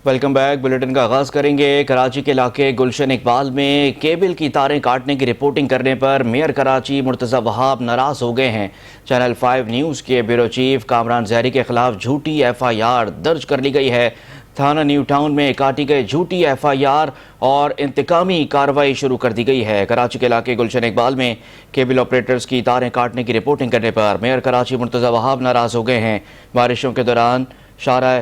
Welcome back. Bulletin کا آغاز کریں گے۔ کراچی کے علاقے گلشن اقبال میں کیبل کی تاریں کاٹنے کی رپورٹنگ کرنے پر میئر کراچی مرتضی وہاب ناراض ہو گئے ہیں۔ چینل 5 نیوز کے بیورو چیف کامران زہری کے خلاف جھوٹی FIR درج کر لی گئی ہے۔ تھانہ نیو ٹاؤن میں کاٹی گئی جھوٹی FIR اور انتقامی کارروائی شروع کر دی گئی ہے۔ کراچی کے علاقے گلشن اقبال میں کیبل آپریٹرز کی تاریں کاٹنے کی رپورٹنگ کرنے پر میئر کراچی مرتضی وہاب ناراض ہو گئے ہیں۔ بارشوں کے دوران شارع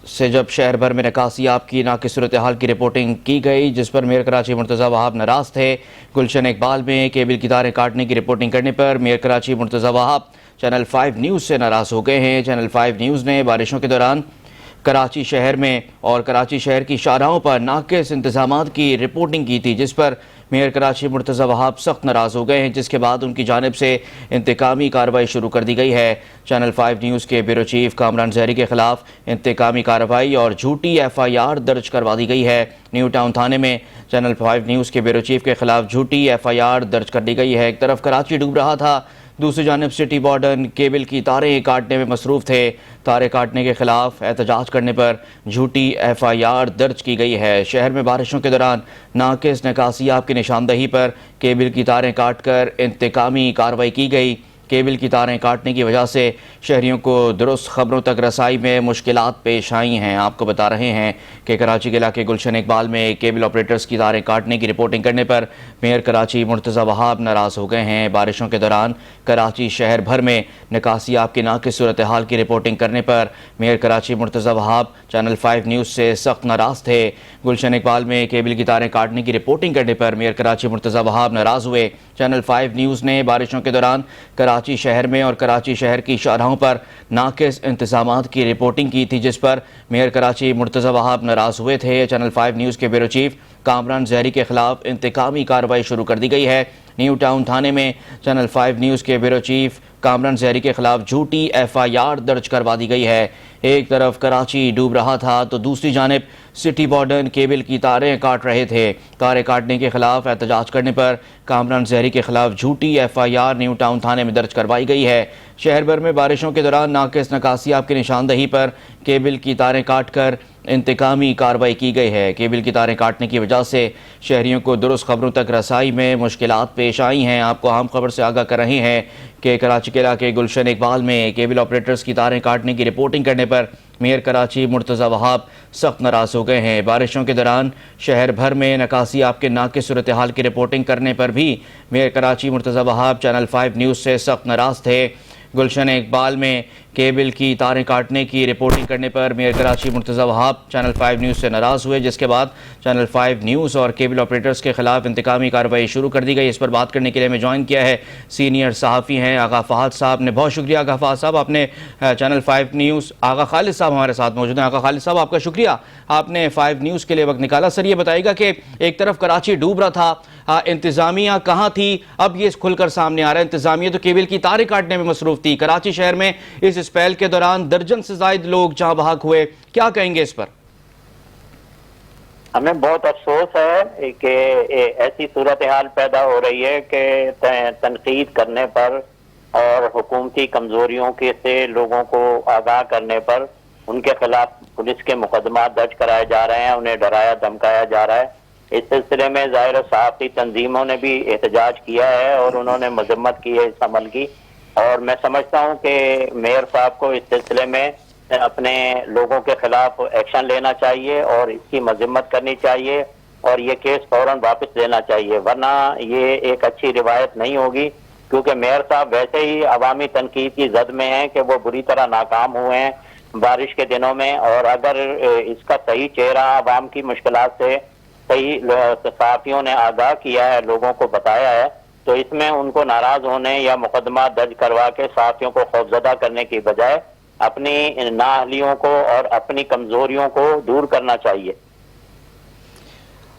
سے جب شہر بھر میں نکاسیاب کی ناقص صورتحال کی رپورٹنگ کی گئی، جس پر میئر کراچی مرتضی وہاب ناراض تھے۔ گلشن اقبال میں کیبل کی تاریں کاٹنے کی رپورٹنگ کرنے پر میئر کراچی مرتضی وہاب چینل 5 نیوز سے ناراض ہو گئے ہیں۔ چینل 5 نیوز نے بارشوں کے دوران کراچی شہر میں اور کراچی شہر کی شاہراہوں پر ناقص انتظامات کی رپورٹنگ کی تھی، جس پر میئر کراچی مرتضی وہاب سخت ناراض ہو گئے ہیں، جس کے بعد ان کی جانب سے انتقامی کارروائی شروع کر دی گئی ہے۔ چینل 5 نیوز کے بیورو چیف کامران زہری کے خلاف انتقامی کارروائی اور جھوٹی FIR درج کروا دی گئی ہے۔ نیو ٹاؤن تھانے میں چینل 5 نیوز کے بیورو چیف کے خلاف جھوٹی FIR درج کر دی گئی ہے۔ ایک طرف کراچی ڈوب رہا تھا، دوسری جانب سٹی وارڈن کیبل کی تاریں کاٹنے میں مصروف تھے۔ تاریں کاٹنے کے خلاف احتجاج کرنے پر جھوٹی FIR درج کی گئی ہے۔ شہر میں بارشوں کے دوران ناقص نکاسیاب کی نشاندہی پر کیبل کی تاریں کاٹ کر انتقامی کارروائی کی گئی۔ کیبل کی تاریں کاٹنے کی وجہ سے شہریوں کو درست خبروں تک رسائی میں مشکلات پیش آئی ہیں۔ آپ کو بتا رہے ہیں کہ کراچی کے علاقے گلشن اقبال میں کیبل آپریٹرز کی تاریں کاٹنے کی رپورٹنگ کرنے پر میئر کراچی مرتضی وہاب ناراض ہو گئے ہیں۔ بارشوں کے دوران کراچی شہر بھر میں نکاسیاب کی ناقص صورتحال کی رپورٹنگ کرنے پر میئر کراچی مرتضی وہاب چینل 5 نیوز سے سخت ناراض تھے۔ گلشن اقبال میں کیبل کی تاریں کاٹنے کی رپورٹنگ کرنے پر میئر کراچی مرتضی وہاب ناراض ہوئے۔ چینل 5 نیوز نے بارشوں کے دوران کراچی شہر میں اور کراچی شہر کی شاہراہوں پر ناقص انتظامات کی رپورٹنگ کی تھی، جس پر میئر کراچی مرتضی وہاب ناراض ہوئے تھے۔ چینل 5 نیوز کے بیورو چیف کامران زہری کے خلاف انتقامی کارروائی شروع کر دی گئی ہے۔ نیو ٹاؤن تھانے میں چینل 5 نیوز کے بیورو چیف کامران زہری کے خلاف جھوٹی FIR درج کروا دی گئی ہے۔ ایک طرف کراچی ڈوب رہا تھا تو دوسری جانب سٹی وارڈن کیبل کی تاریں کاٹ رہے تھے۔ تاریں کاٹنے کے خلاف احتجاج کرنے پر کامران زہری کے خلاف جھوٹی FIR نیو ٹاؤن تھانے میں درج کروائی گئی ہے۔ شہر بھر میں بارشوں کے دوران ناقص نکاسیاب کی نشاندہی پر کیبل کی تاریں کاٹ کر انتقامی کارروائی کی گئی ہے۔ کیبل کی تاریں کاٹنے کی وجہ سے شہریوں کو درست خبروں تک رسائی میں مشکلات پیش آئی ہیں۔ آپ کو اہم خبر سے آگاہ کر رہے ہیں کہ کراچی کے علاقے گلشن اقبال میں کیبل آپریٹرز کی تاریں کاٹنے کی رپورٹنگ کرنے پر میئر کراچی مرتضی وہاب سخت ناراض ہو گئے ہیں۔ بارشوں کے دوران شہر بھر میں نکاسیاب کے ناقص صورتحال کی رپورٹنگ کرنے پر بھی میئر کراچی مرتضی وہاب چینل 5 نیوز سے سخت ناراض تھے۔ گلشن اقبال میں کیبل کی تاریں کاٹنے کی رپورٹنگ کرنے پر میئر کراچی مرتضی وہاب چینل 5 نیوز سے ناراض ہوئے، جس کے بعد چینل 5 نیوز اور کیبل آپریٹرز کے خلاف انتقامی کارروائی شروع کر دی گئی۔ اس پر بات کرنے کے لیے ہمیں جوائن کیا ہے سینئر صحافی ہیں آغا فہد صاحب نے۔ بہت شکریہ آغا فہد صاحب، آپ نے چینل 5 نیوز آغا خالد صاحب ہمارے ساتھ موجود ہیں۔ آغا خالد صاحب، آپ کا شکریہ، آپ نے 5 نیوز کے لیے وقت نکالا۔ سر یہ بتائیے گا کہ ایک طرف کراچی ڈوب رہا تھا، انتظامیہ کہاں تھی؟ اب یہ کھل کر سامنے آ رہا ہے انتظامیہ تو کیبل کی تاریں کاٹنے میں مصروف تھی۔ کراچی شہر میں اس اسپیل کے دوران درجن سے زائد لوگ جہاں بحق ہوئے، کیا کہیں گے اس پر؟ ہمیں بہت افسوس ہے کہ ایسی صورتحال پیدا ہو رہی ہے کہ تنقید کرنے پر اور حکومتی کمزوریوں کے سے لوگوں کو آگاہ کرنے پر ان کے خلاف پولیس کے مقدمات درج کرائے جا رہے ہیں، انہیں ڈرایا دھمکایا جا رہا ہے۔ اس سلسلے میں ظاہر صحافی تنظیموں نے بھی احتجاج کیا ہے اور انہوں نے مذمت کی ہے اس عمل کی، اور میں سمجھتا ہوں کہ میئر صاحب کو اس سلسلے میں اپنے لوگوں کے خلاف ایکشن لینا چاہیے اور اس کی مذمت کرنی چاہیے اور یہ کیس فوراً واپس لینا چاہیے، ورنہ یہ ایک اچھی روایت نہیں ہوگی، کیونکہ میئر صاحب ویسے ہی عوامی تنقید کی زد میں ہیں کہ وہ بری طرح ناکام ہوئے ہیں بارش کے دنوں میں، اور اگر اس کا صحیح چہرہ عوام کی مشکلات سے صحیح صحافیوں نے آگاہ کیا ہے، لوگوں کو بتایا ہے، تو اس میں ان کو ناراض ہونے یا مقدمات درج کروا کے صحافیوں کو خوفزدہ کرنے کی بجائے اپنی نااہلیوں کو اور اپنی کمزوریوں کو دور کرنا چاہیے۔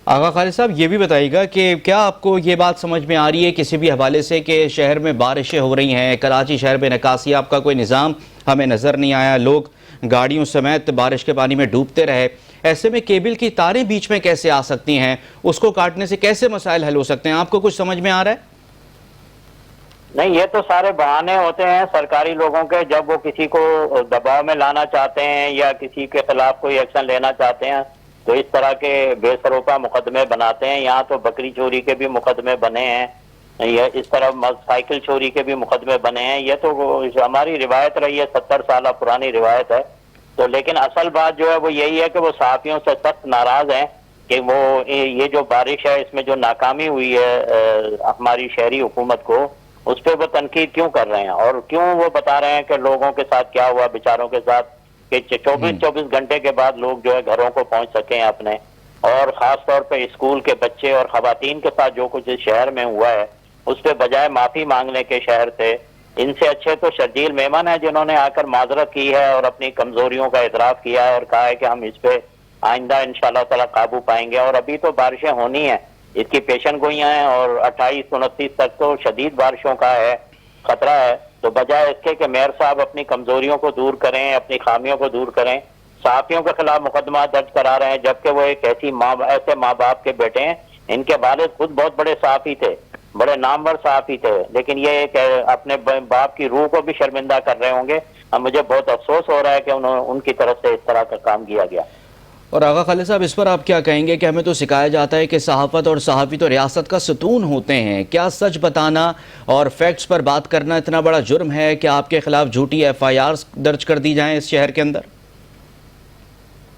آغا خالد صاحب یہ بھی بتائیے گا کہ کیا آپ کو یہ بات سمجھ میں آ رہی ہے کسی بھی حوالے سے کہ شہر میں بارشیں ہو رہی ہیں، کراچی شہر میں نکاسیاب کا کوئی نظام ہمیں نظر نہیں آیا، لوگ گاڑیوں سمیت بارش کے پانی میں ڈوبتے رہے، ایسے میں کیبل کی تاریں بیچ میں کیسے آ سکتی ہیں؟ اس کو کاٹنے سے کیسے مسائل حل ہو سکتے ہیں؟ آپ کو کچھ سمجھ میں آ رہا ہے؟ نہیں، یہ تو سارے بہانے ہوتے ہیں سرکاری لوگوں کے، جب وہ کسی کو دباؤ میں لانا چاہتے ہیں یا کسی کے خلاف کوئی ایکشن لینا چاہتے ہیں تو اس طرح کے بے سروپا مقدمے بناتے ہیں. یہاں تو بکری چوری کے بھی مقدمے بنے ہیں، یہ اس طرح سائیکل چوری کے بھی مقدمے بنے ہیں. یہ تو ہماری روایت رہی ہے، 70 سالہ پرانی روایت ہے. تو لیکن اصل بات جو ہے وہ یہی ہے کہ وہ صحافیوں سے سخت ناراض ہیں کہ وہ یہ جو بارش ہے اس میں جو ناکامی ہوئی ہے ہماری شہری حکومت کو، اس پہ وہ تنقید کیوں کر رہے ہیں اور کیوں وہ بتا رہے ہیں کہ لوگوں کے ساتھ کیا ہوا، بیچاروں کے ساتھ، کہ 24 گھنٹے کے بعد لوگ جو ہے گھروں کو پہنچ سکیں اپنے. اور خاص طور پہ اسکول کے بچے اور خواتین کے ساتھ جو کچھ اس شہر میں ہوا ہے اس پہ بجائے معافی مانگنے کے شہر سے ان سے اچھے تو شرجیل میمن ہے جنہوں نے آ کر معذرت کی ہے اور اپنی کمزوریوں کا اعتراف کیا ہے اور کہا ہے کہ ہم اس پہ آئندہ انشاءاللہ تعالی قابو پائیں گے. اور ابھی تو بارشیں ہونی ہیں، اس کی پیشن گوئیاں ہیں اور 28-29 تک تو شدید بارشوں کا ہے خطرہ ہے. تو بجائے اس کے کہ میئر صاحب اپنی کمزوریوں کو دور کریں، اپنی خامیوں کو دور کریں، صحافیوں کے خلاف مقدمات درج کرا رہے ہیں، جبکہ وہ ایک ایسے ماں باپ کے بیٹے ہیں. ان کے والد خود بہت بڑے صحافی تھے، بڑے نامور صحافی تھے، لیکن یہ ایک اپنے باپ کی روح کو بھی شرمندہ کر رہے ہوں گے. مجھے بہت افسوس ہو رہا ہے کہ ان کی طرف سے اس طرح کا کام کیا گیا. اور آغا خالد صاحب، اس پر آپ کیا کہیں گے کہ ہمیں تو سکھایا جاتا ہے کہ صحافت اور صحافی تو ریاست کا ستون ہوتے ہیں، کیا سچ بتانا اور فیکٹس پر بات کرنا اتنا بڑا جرم ہے کہ آپ کے خلاف جھوٹی FIRs درج کر دی جائیں اس شہر کے اندر؟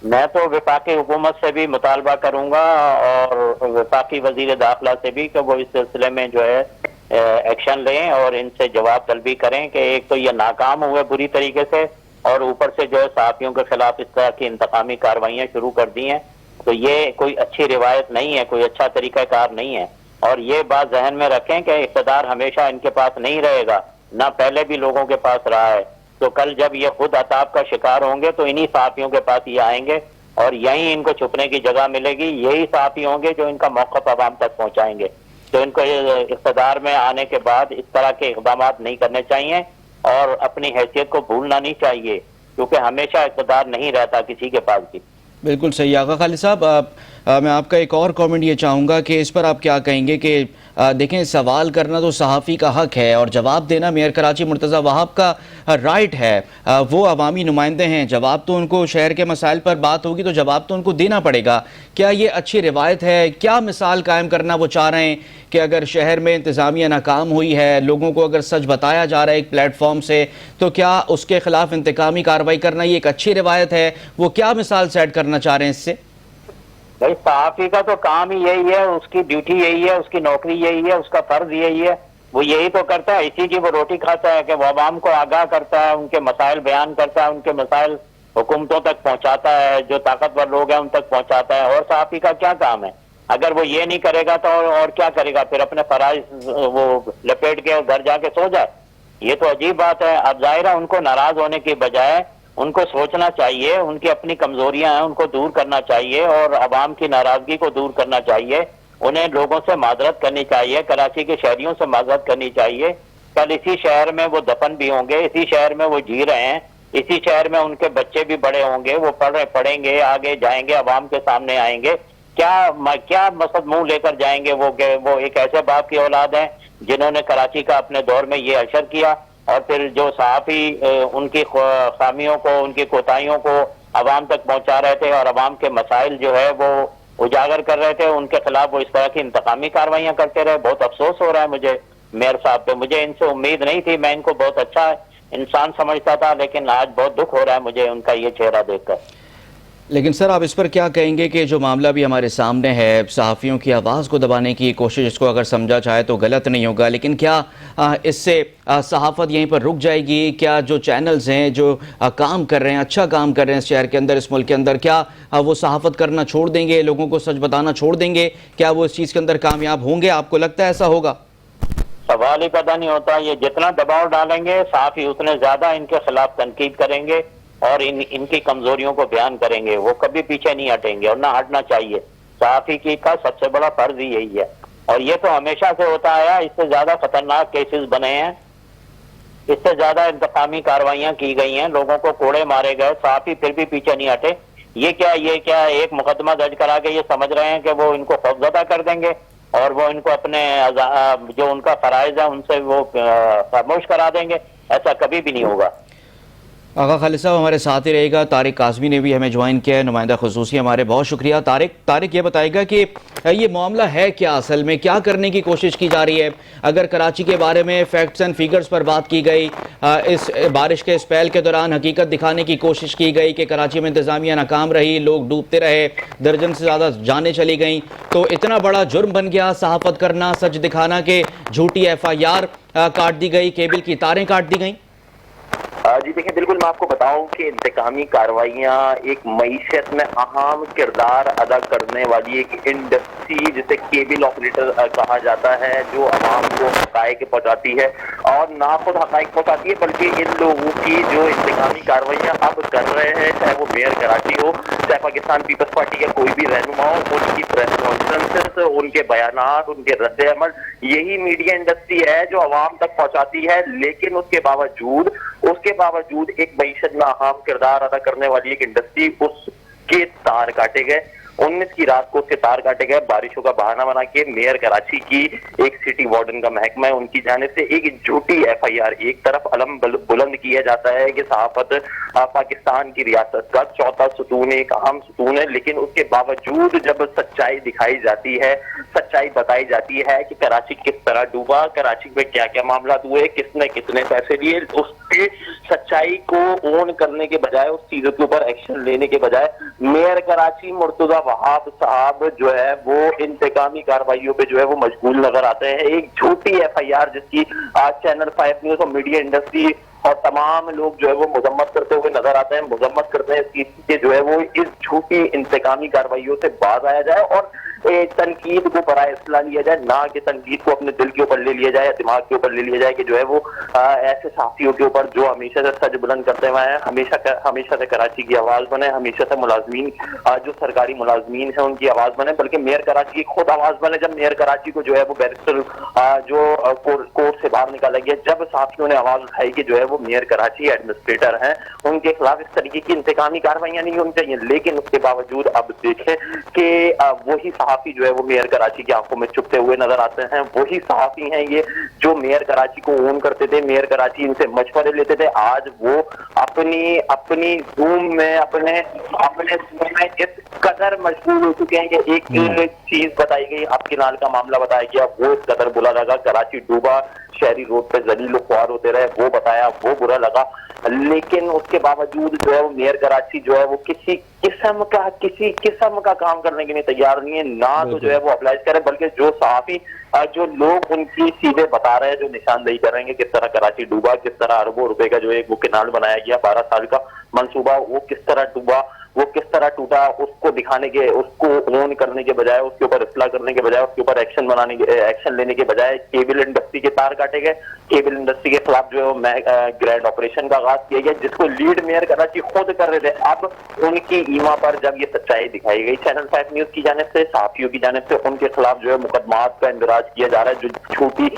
میں تو وفاقی حکومت سے بھی مطالبہ کروں گا اور وفاقی وزیر داخلہ سے بھی کہ وہ اس سلسلے میں جو ہے ایکشن لیں اور ان سے جواب طلبی کریں کہ ایک تو یہ ناکام ہوئے بری طریقے سے اور اوپر سے جو ہے صحافیوں کے خلاف اس طرح کی انتقامی کارروائیاں شروع کر دی ہیں. تو یہ کوئی اچھی روایت نہیں ہے، کوئی اچھا طریقہ کار نہیں ہے. اور یہ بات ذہن میں رکھیں کہ اقتدار ہمیشہ ان کے پاس نہیں رہے گا، نہ پہلے بھی لوگوں کے پاس رہا ہے. تو کل جب یہ خود عطاب کا شکار ہوں گے تو انہی صحافیوں کے پاس یہ آئیں گے اور یہیں ان کو چھپنے کی جگہ ملے گی. یہی صحافی ہوں گے جو ان کا موقف عوام تک پہنچائیں گے. تو ان کو اقتدار میں آنے کے بعد اس طرح کے اقدامات نہیں کرنے چاہیے اور اپنی حیثیت کو بھولنا نہیں چاہیے، کیونکہ ہمیشہ اقتدار نہیں رہتا کسی کے پاس بھی. بالکل صحیح. آغا خالد صاحب، میں آپ کا ایک اور کامنٹ یہ چاہوں گا کہ اس پر آپ کیا کہیں گے کہ دیکھیں، سوال کرنا تو صحافی کا حق ہے اور جواب دینا میئر کراچی مرتضی وہاب کا رائٹ ہے. وہ عوامی نمائندے ہیں، جواب تو ان کو شہر کے مسائل پر بات ہوگی تو جواب تو ان کو دینا پڑے گا. کیا یہ اچھی روایت ہے؟ کیا مثال قائم کرنا وہ چاہ رہے ہیں کہ اگر شہر میں انتظامیہ ناکام ہوئی ہے، لوگوں کو اگر سچ بتایا جا رہا ہے ایک پلیٹ فارم سے، تو کیا اس کے خلاف انتقامی کارروائی کرنا یہ ایک اچھی روایت ہے؟ وہ کیا مثال سیٹ کرنا چاہ رہے ہیں اس سے؟ بھائی صحافی کا تو کام ہی یہی ہے، اس کی ڈیوٹی یہی ہے، اس کی نوکری یہی ہے، اس کا فرض یہی ہے. وہ یہی تو کرتا ہے، اسی کی وہ روٹی کھاتا ہے کہ وہ عوام کو آگاہ کرتا ہے، ان کے مسائل بیان کرتا ہے، ان کے مسائل حکومتوں تک پہنچاتا ہے، جو طاقتور لوگ ہیں ان تک پہنچاتا ہے. اور صحافی کا کیا کام ہے؟ اگر وہ یہ نہیں کرے گا تو اور کیا کرے گا؟ پھر اپنے فرائض وہ لپیٹ کے گھر جا کے سو جائے. یہ تو عجیب بات ہے. اب ظاہر ہے ان کو ناراض ہونے کی بجائے ان کو سوچنا چاہیے، ان کی اپنی کمزوریاں ہیں ان کو دور کرنا چاہیے اور عوام کی ناراضگی کو دور کرنا چاہیے. انہیں لوگوں سے معذرت کرنی چاہیے، کراچی کے شہریوں سے معذرت کرنی چاہیے. کل اسی شہر میں وہ دفن بھی ہوں گے، اسی شہر میں وہ جی رہے ہیں، اسی شہر میں ان کے بچے بھی بڑے ہوں گے، وہ پڑھیں گے، آگے جائیں گے، عوام کے سامنے آئیں گے. کیا مقصد منہ لے کر جائیں گے؟ وہ ایک ایسے باپ کی اولاد ہیں جنہوں نے کراچی کا اپنے دور میں یہ اشر کیا اور پھر جو صحافی ان کی خامیوں کو، ان کی کوتاہیوں کو عوام تک پہنچا رہے تھے اور عوام کے مسائل جو ہے وہ اجاگر کر رہے تھے، ان کے خلاف وہ اس طرح کی انتقامی کارروائیاں کرتے رہے. بہت افسوس ہو رہا ہے مجھے میئر صاحب پہ. مجھے ان سے امید نہیں تھی، میں ان کو بہت اچھا انسان سمجھتا تھا، لیکن آج بہت دکھ ہو رہا ہے مجھے ان کا یہ چہرہ دیکھ کر. لیکن سر، آپ اس پر کیا کہیں گے کہ جو معاملہ بھی ہمارے سامنے ہے، صحافیوں کی آواز کو دبانے کی کوشش، اس کو اگر سمجھا جائے تو غلط نہیں ہوگا، لیکن کیا اس سے صحافت یہیں پر رک جائے گی؟ کیا جو چینلز ہیں جو کام کر رہے ہیں، اچھا کام کر رہے ہیں اس شہر کے اندر، اس ملک کے اندر، کیا وہ صحافت کرنا چھوڑ دیں گے، لوگوں کو سچ بتانا چھوڑ دیں گے؟ کیا وہ اس چیز کے اندر کامیاب ہوں گے؟ آپ کو لگتا ہے ایسا ہوگا؟ سوال ہی پیدا نہیں ہوتا. یہ جتنا دباؤ ڈالیں گے صحافی اتنے زیادہ ان کے خلاف تنقید کریں گے اور ان کی کمزوریوں کو بیان کریں گے. وہ کبھی پیچھے نہیں ہٹیں گے اور نہ ہٹنا چاہیے. صحافی کا سب سے بڑا فرض ہی یہی ہے اور یہ تو ہمیشہ سے ہوتا آیا. اس سے زیادہ خطرناک کیسز بنے ہیں، اس سے زیادہ انتقامی کارروائیاں کی گئی ہیں، لوگوں کو کوڑے مارے گئے، صحافی پھر بھی پیچھے نہیں ہٹے. یہ کیا ایک مقدمہ درج کرا کے یہ سمجھ رہے ہیں کہ وہ ان کو خوفزدہ کر دیں گے اور وہ ان کو اپنے جو ان کا فرائض ہے ان سے وہ خاموش کرا دیں گے. ایسا کبھی بھی نہیں ہوگا. آقا خالد صاحب ہمارے ساتھ ہی رہے گا. طارق کاظمی نے بھی ہمیں جوائن کیا ہے, نمائندہ خصوصی ہمارے. بہت شکریہ طارق. یہ بتائے گا کہ یہ معاملہ ہے کیا, اصل میں کیا کرنے کی کوشش کی جا رہی ہے؟ اگر کراچی کے بارے میں فیکٹس اینڈ فیگرز پر بات کی گئی, اس بارش کے اسپیل کے دوران حقیقت دکھانے کی کوشش کی گئی کہ کراچی میں انتظامیہ ناکام رہی, لوگ ڈوبتے رہے, درجن سے زیادہ جانیں چلی گئیں, تو اتنا بڑا جرم بن گیا صحافت کرنا, سچ دکھانا کہ جھوٹی FIR کاٹ دی گئی, کیبل کی تاریں کاٹ دی گئیں. جی دیکھیں, بالکل میں آپ کو بتاؤں کہ انتقامی کارروائیاں ایک معیشت میں اہم کردار ادا کرنے والی ایک انڈسٹری جسے کیبل آپریٹر کہا جاتا ہے, جو عوام کو حقائق پہنچاتی ہے, اور نہ خود حقائق پہنچاتی ہے بلکہ ان لوگوں کی جو انتقامی کارروائیاں اب کر رہے ہیں, چاہے وہ میئر کراچی ہو, چاہے پاکستان پیپلز پارٹی کا کوئی بھی رہنما ہو, ان کی پریس کانفرنسز, ان کے بیانات, ان کے رد عمل, یہی میڈیا انڈسٹری ہے جو عوام تک پہنچاتی ہے. لیکن اس کے باوجود ایک معیشت میں اہم کردار ادا کرنے والی ایک انڈسٹری, اس کے تار کاٹے گئے. 19 کی رات کو اس کے تار کاٹے گئے بارشوں کا بہانہ بنا کے. میئر کراچی کی ایک سٹی وارڈن کا محکمہ ہے, ان کی جانب سے ایک جھوٹی FIR, ایک طرف علم بلند کیا جاتا ہے کہ صحافت پاکستان کی ریاست کا چوتھا ستون ہے, ایک اہم ستون ہے, لیکن اس کے باوجود جب سچائی دکھائی جاتی ہے, سچائی بتائی جاتی ہے کہ کراچی کس طرح ڈوبا, کراچی میں کیا کیا معاملات ہوئے, کس نے کتنے پیسے لیے, اس کی سچائی کو اون کرنے کے بجائے, اس چیزوں کے اوپر ایکشن لینے کے بجائے, میئر کراچی مرتضی وہاب صاحب جو ہے وہ انتقامی کارروائیوں پہ جو ہے وہ مشغول نظر آتے ہیں. ایک جھوٹی FIR جس کی آج چینل 5 نیوز اور میڈیا انڈسٹری اور تمام لوگ جو ہے وہ مذمت کرتے ہوئے نظر آتے ہیں, مذمت کرتے ہیں اس چیز کے جو ہے وہ اس جھوٹی انتقامی کارروائیوں سے باز آیا جائے اور تنقید کو برائے اصلاح لیا جائے, نہ کہ تنقید کو اپنے دل کے اوپر لے لیا جائے, دماغ کے اوپر لے لیا جائے کہ جو ہے وہ ایسے صحافیوں کے اوپر جو ہمیشہ سے سچ بلند کرتے ہوئے ہیں, ہمیشہ سے کراچی کی آواز بنے, ہمیشہ سے ملازمین جو سرکاری ملازمین ہیں ان کی آواز بنے, بلکہ میئر کراچی کی خود آواز بنے. جب میئر کراچی کو جو ہے وہ بیرسٹر جو کورٹ سے باہر نکالا گیا, جب صحافیوں نے آواز اٹھائی کہ جو ہے وہ میئر کراچی ایڈمنسٹریٹر ہیں, ان کے خلاف اس طریقے کی انتقامی کارروائیاں نہیں ہونی چاہیے, لیکن اس کے باوجود اب دیکھیں کہ وہی صحافی جو ہے وہ میئر کراچی کی آنکھوں میں چھپتے ہوئے نظر آتے ہیں. وہی صحافی ہیں یہ جو میئر کراچی کو اون کرتے تھے, میئر کراچی ان سے مشورے لیتے تھے, آج وہ اپنی زوم میں اپنے اس قدر مشغول ہو چکے ہیں کہ ایک چیز بتائی گئی, اب کنال کا معاملہ بتایا گیا, وہ اس قدر برا لگا, کراچی ڈوبا, شہری روڈ پہ ذلیل و خوار ہوتے رہے, وہ بتایا, وہ برا لگا. لیکن اس کے باوجود جو ہے وہ میئر کراچی جو ہے وہ کسی قسم کا کام کرنے کے لیے تیار نہیں ہے, نہ تو جو ہے وہ اپلائز کرے, بلکہ جو صحافی جو لوگ ان کی سیدھے بتا رہے ہیں, جو نشاندہی کر رہے ہیں کہ کس طرح کراچی ڈوبا, کس طرح اربوں روپے کا جو ایک وہ کنال بنایا گیا 12 سال کا منصوبہ, وہ کس طرح ڈوبا, وہ کس طرح ٹوٹا, اس کو دکھانے کے, اس کو اون کرنے کے بجائے, اس کے اوپر اصلاح کرنے کے بجائے, اس کے اوپر ایکشن لینے کے بجائے کیبل انڈسٹری کے تار کاٹے گئے. کیبل انڈسٹری کے خلاف جو ہے گرینڈ آپریشن کا آغاز کیا گیا, جس کو لیڈ میئر کراچی خود کر رہے تھے. اب ان کی ایما پر جب یہ سچائی دکھائی گئی چینل 5 نیوز کی جانب سے, صحافیوں کی جانب سے, ان کے خلاف جو ہے مقدمات کا اندراج کیا جا رہا ہے, جو چھوٹی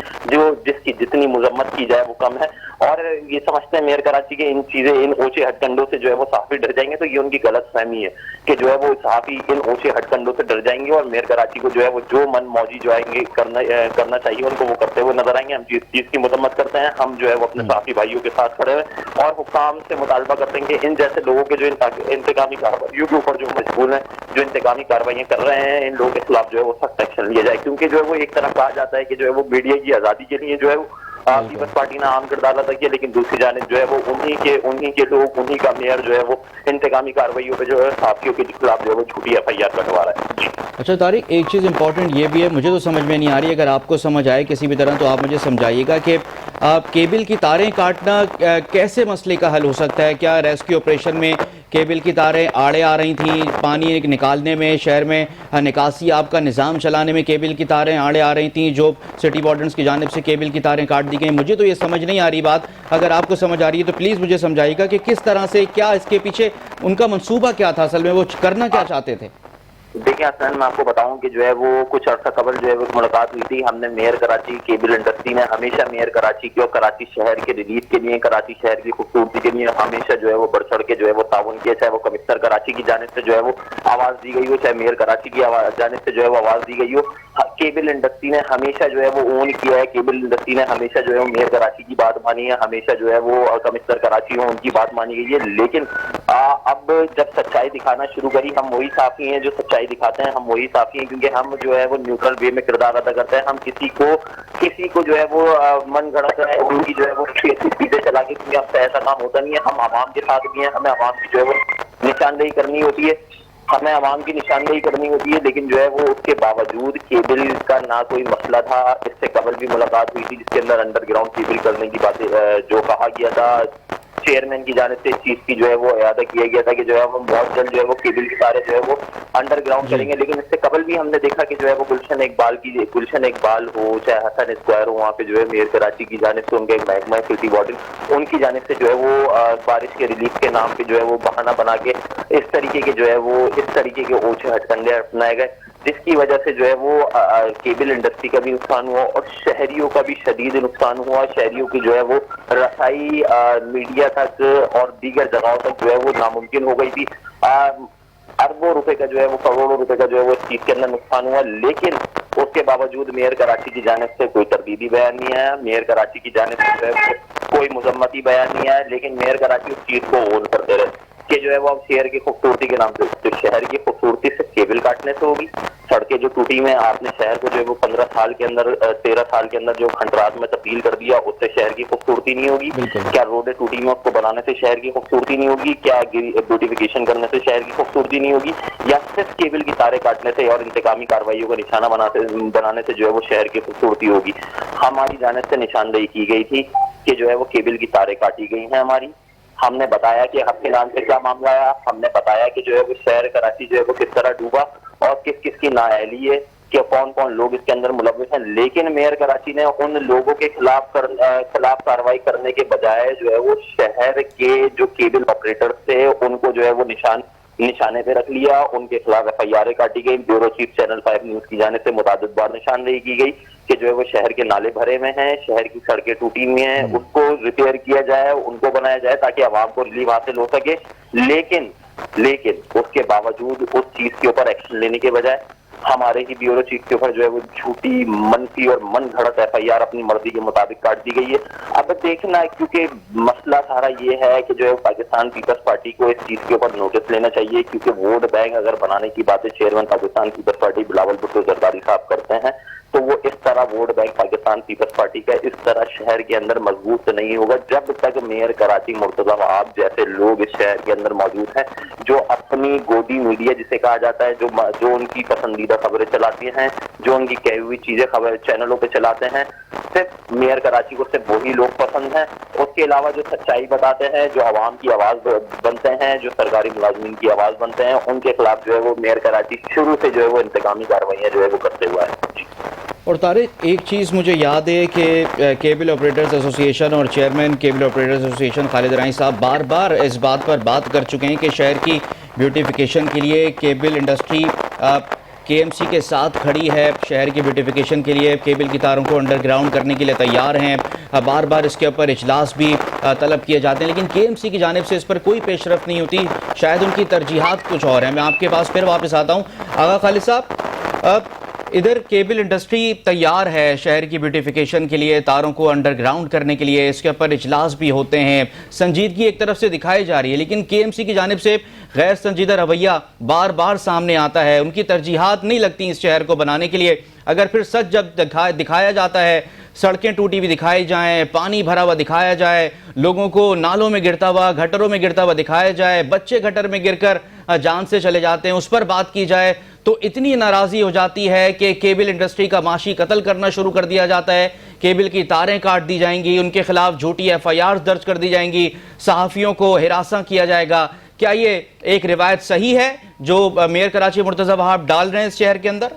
جس کی جتنی مذمت کی جائے وہ کم ہے. اور یہ سمجھتے ہیں میئر کراچی کے ان چیزیں, ان اونچے ہٹ کنڈوں سے جو ہے وہ صحافی ڈر جائیں گے, تو یہ ان کی غلط فہمی ہے کہ جو ہے وہ صحافی ان اونچے ہٹ کنڈوں سے ڈر جائیں گے اور میئر کراچی کو جو ہے وہ جو من موجی جو آئیں گے کرنا چاہیے ان کو وہ کرتے ہوئے نظر آئیں گے. ہم جس چیز کی مذمت کرتے ہیں, ہم جو ہے وہ اپنے صحافی بھائیوں کے ساتھ کھڑے ہوئے اور حکام سے مطالبہ کرتے ہیں کہ ان جیسے لوگوں کے جو انتقامی کارروائیوں کے اوپر جو مشغول ہیں, جو انتقامی کارروائیاں کر رہے ہیں, ان لوگوں کے خلاف جو ہے وہ سخت ایکشن لیا جائے. کیونکہ جو ہے وہ ایک طرف کہا جاتا ہے کہ جو ہے وہ میڈیا کی آزادی کے لیے جو ہے وہ پیپلز پارٹی نے عام کردار ادا کیا, لیکن دوسری جانب جو ہے وہ انہی کے لوگ, انہی کا میئر جو ہے وہ انتقامی کارروائیوں پہ جو ہے صحافیوں کے خلاف جو ہے وہ جھوٹی FIR کٹوا رہا ہے. اچھا طارق, ایک چیز امپورٹنٹ یہ بھی ہے, مجھے تو سمجھ میں نہیں آ رہی, اگر آپ کو سمجھ آئے کسی بھی طرح تو آپ مجھے سمجھائیے گا کہ کیبل کی تاریں کاٹنا کیسے مسئلے کا حل ہو سکتا ہے؟ کیا ریسکیو آپریشن میں کیبل کی تاریں آڑے آ رہی تھیں, پانی نکالنے میں, شہر میں نکاسی آپ کا نظام چلانے میں کیبل کی تاریں آڑے آ رہی تھیں, جو سٹی وارڈنز کی جانب سے کیبل کی تاریں کاٹ دی گئیں؟ مجھے تو یہ سمجھ نہیں آ رہی بات, اگر آپ کو سمجھ آ رہی ہے تو پلیز مجھے سمجھائیے گا کہ کس طرح سے, کیا اس کے پیچھے ان کا منصوبہ کیا تھا, اصل میں وہ کرنا کیا چاہتے تھے؟ دیکھیں حسن، میں آپ کو بتاؤں کہ جو ہے وہ کچھ عرصہ قبل جو ہے وہ ملاقات ہوئی تھی. ہم نے میئر کراچی کیبل انڈسٹری نے ہمیشہ میئر کراچی کی اور کراچی شہر کے ریلیف کے لیے، کراچی شہر کی خوبصورتی کے لیے ہمیشہ جو ہے وہ بڑھ چڑھ کے جو ہے وہ تعاون کیا. چاہے وہ کمشنر کراچی کی جانب سے جو ہے وہ آواز دی گئی ہو، چاہے میئر کراچی کی جانب سے جو ہے وہ آواز دی گئی ہو. کیبل انڈسٹری نے ہمیشہ جو ہے وہ اون کیا ہے. کیبل انڈسٹری نے ہمیشہ جو ہے وہ میئر کراچی کی بات مانی ہے، ہمیشہ جو ہے وہ کمشنر کراچی ہوں ان کی بات مانی گئی ہے. لیکن اب جب سچائی دکھانا شروع کری، ہم وہی صحافی ہیں جو سچائی دکھاتے ہیں، ہم وہی صحافی ہیں کیونکہ ہم جو ہے وہ نیوٹرل وے میں کردار ادا کرتے ہیں. ہم کسی کو جو ہے وہ من گھڑت ہے ان کی جو ہے وہ چیزیں چلا کے، کیونکہ ہم سے ایسا کام ہوتا نہیں ہے. ہم عوام کے ساتھ بھی ہیں، ہمیں عوام کی جو ہے وہ نشاندہی کرنی ہوتی ہے، ہمیں عوام کی نشاندہی کرنی ہوتی ہے. لیکن جو ہے وہ اس کے باوجود کیبل کا نہ کوئی مسئلہ تھا. اس سے قبل بھی ملاقات ہوئی تھی جس کے اندر انڈر گراؤنڈ کیبل کرنے کی باتیں جو کہا گیا تھا، چیئرمین کی جانب سے اس چیز کی جو ہے وہ اعادہ کیا گیا تھا کہ جو ہے وہ بہت جلد جو ہے وہ کیبل کے تارے جو ہے وہ انڈر گراؤنڈ کریں گے. لیکن اس سے قبل بھی ہم نے دیکھا کہ جو ہے وہ گلشن اقبال ہو، چاہے حسن اسکوائر ہو، وہاں پہ جو ہے میئر کراچی کی جانب سے ان کے محکمہ سٹی واٹر ان کی جانب سے جو ہے وہ بارش کے ریلیف کے نام پہ جو ہے وہ بہانہ بنا کے اس طریقے کے اونچے ہتھ کنڈے اپنائے گئے، جس کی وجہ سے جو ہے وہ کیبل انڈسٹری کا بھی نقصان ہوا اور شہریوں کا بھی شدید نقصان ہوا. شہریوں کی جو ہے وہ رسائی میڈیا تک اور دیگر جگہوں تک جو ہے وہ ناممکن ہو گئی تھی. اربوں روپے کا جو ہے وہ کروڑوں روپے کا جو ہے وہ اس چیز کے اندر نقصان ہوا. لیکن اس کے باوجود میئر کراچی کی جانب سے کوئی تردیدی بیان نہیں آیا، میئر کراچی کی جانب سے جو ہے کوئی مذمتی بیان نہیں آیا. لیکن میئر کراچی اس چیز کو غور کرتے رہے کہ جو ہے وہ شہر کی خوبصورتی کے نام سے، تو شہر کی خوبصورتی سے کیبل کاٹنے سے ہوگی. سڑکیں جو ٹوٹی میں آپ نے شہر کو جو ہے وہ 13 سال کے اندر جو کھنڈرات میں تبدیل کر دیا، اس سے شہر کی خوبصورتی نہیں ہوگی. کیا روڈیں ٹوٹی میں اس کو بنانے سے شہر کی خوبصورتی نہیں ہوگی؟ کیا بیوٹیفیکیشن کرنے سے شہر کی خوبصورتی نہیں ہوگی؟ یا صرف کیبل کی تاریں کاٹنے سے اور انتقامی کارروائیوں کا نشانہ بنانے سے جو ہے وہ شہر کی خوبصورتی ہوگی؟ ہماری جانب سے نشاندہی کی گئی تھی کہ جو ہے وہ کیبل کی تاریں کاٹی گئی ہیں ہماری. ہم نے بتایا کہ ہفتے نام سے کیا معاملہ ہے، ہم نے بتایا کہ جو ہے وہ شہر کراچی جو ہے وہ کس طرح ڈوبا اور کس کس کی نااہلی ہے، کہ کون کون لوگ اس کے اندر ملوث ہیں. لیکن میئر کراچی نے ان لوگوں کے خلاف کارروائی کرنے کے بجائے جو ہے وہ شہر کے جو کیبل آپریٹر تھے ان کو جو ہے وہ نشانے پہ رکھ لیا. ان کے خلاف FIR کاٹی گئی. بیورو چیف چینل 5 نیوز کی جانب سے متعدد بار نشاندہی کی گئی کہ جو ہے وہ شہر کے نالے بھرے ہوئے ہیں، شہر کی سڑکیں ٹوٹی ہوئی ہیں، اس کو ریپیئر کیا جائے، ان کو بنایا جائے تاکہ عوام کو ریلیف حاصل ہو سکے. لیکن اس کے باوجود اس چیز کے اوپر ایکشن لینے کے بجائے ہمارے ہی بیورو چیف کے اوپر جو ہے وہ جھوٹی، منفی اور من گھڑت FIR اپنی مرضی کے مطابق کاٹ دی گئی ہے. اب دیکھنا ہے، کیونکہ مسئلہ سارا یہ ہے کہ جو ہے پاکستان پیپلز پارٹی کو اس چیز کے اوپر نوٹس لینا چاہیے، کیونکہ ووٹ بینک اگر بنانے کی باتیں چیئرمین پاکستان پیپلز پارٹی بلاول بھٹو زرداری صاحب کرتے ہیں تو وہ اس طرح ووٹ بینک پاکستان پیپلز پارٹی کا اس طرح شہر کے اندر مضبوط نہیں ہوگا جب تک میئر کراچی مرتضی وہاب جیسے لوگ اس شہر کے اندر موجود ہیں جو اپنی گودی میڈیا جسے کہا جاتا ہے، جو ان کی پسندیدہ خبریں چلاتی ہیں، جو ان کی کہی ہوئی چیزیں خبر چینلوں پہ چلاتے ہیں. صرف میئر کراچی کو صرف وہی لوگ پسند ہیں. اس کے علاوہ جو سچائی بتاتے ہیں، جو عوام کی آواز بنتے ہیں، جو سرکاری ملازمین کی آواز بنتے ہیں، ان کے خلاف جو ہے وہ میئر کراچی شروع سے جو ہے وہ انتقامی کارروائیاں جو ہے وہ کرتے ہوا ہے. اور طارق، ایک چیز مجھے یاد ہے کہ کیبل آپریٹرز ایسوسی ایشن اور چیئرمین کیبل آپریٹرز ایسوسی ایشن خالد رائیں صاحب بار بار اس بات پر بات کر چکے ہیں کہ شہر کی بیوٹیفیکیشن کے لیے کیبل انڈسٹری KMC کے ساتھ کھڑی ہے. شہر کی بیوٹیفیکیشن کے لیے کیبل کی تاروں کو انڈر گراؤنڈ کرنے کے لیے تیار ہیں. بار بار اس کے اوپر اجلاس بھی طلب کیے جاتے ہیں، لیکن KMC کی جانب سے اس پر کوئی پیش رفت نہیں ہوتی. شاید ان کی ترجیحات کچھ اور ہیں. میں آپ کے پاس پھر واپس آتا ہوں. آغا خالد صاحب، ادھر کیبل انڈسٹری تیار ہے شہر کی بیوٹیفیکیشن کے لیے، تاروں کو انڈر گراؤنڈ کرنے کے لیے، اس کے اوپر اجلاس بھی ہوتے ہیں، سنجیدگی ایک طرف سے دکھائی جا رہی ہے، لیکن KMC کی جانب سے غیر سنجیدہ رویہ بار بار سامنے آتا ہے. ان کی ترجیحات نہیں لگتی اس شہر کو بنانے کے لیے. اگر پھر سچ جب دکھایا جاتا ہے، سڑکیں ٹوٹی ہوئی دکھائی جائیں، پانی بھرا ہوا دکھایا جائے، لوگوں کو نالوں میں گرتا ہوا، گٹروں میں گرتا ہوا دکھایا جائے، بچے گٹر میں گر کر جان سے چلے جاتے ہیں، اس پر بات کی جائے تو اتنی ناراضی ہو جاتی ہے کہ کیبل انڈسٹری کا معاشی قتل کرنا شروع کر دیا جاتا ہے. کیبل کی تاریں کاٹ دی جائیں گی، ان کے خلاف جھوٹی FIR درج کر دی جائیں گی، صحافیوں کو ہراساں کیا جائے گا. کیا یہ ایک روایت صحیح ہے جو میئر کراچی مرتضی وہاب ڈال رہے ہیں اس شہر کے اندر؟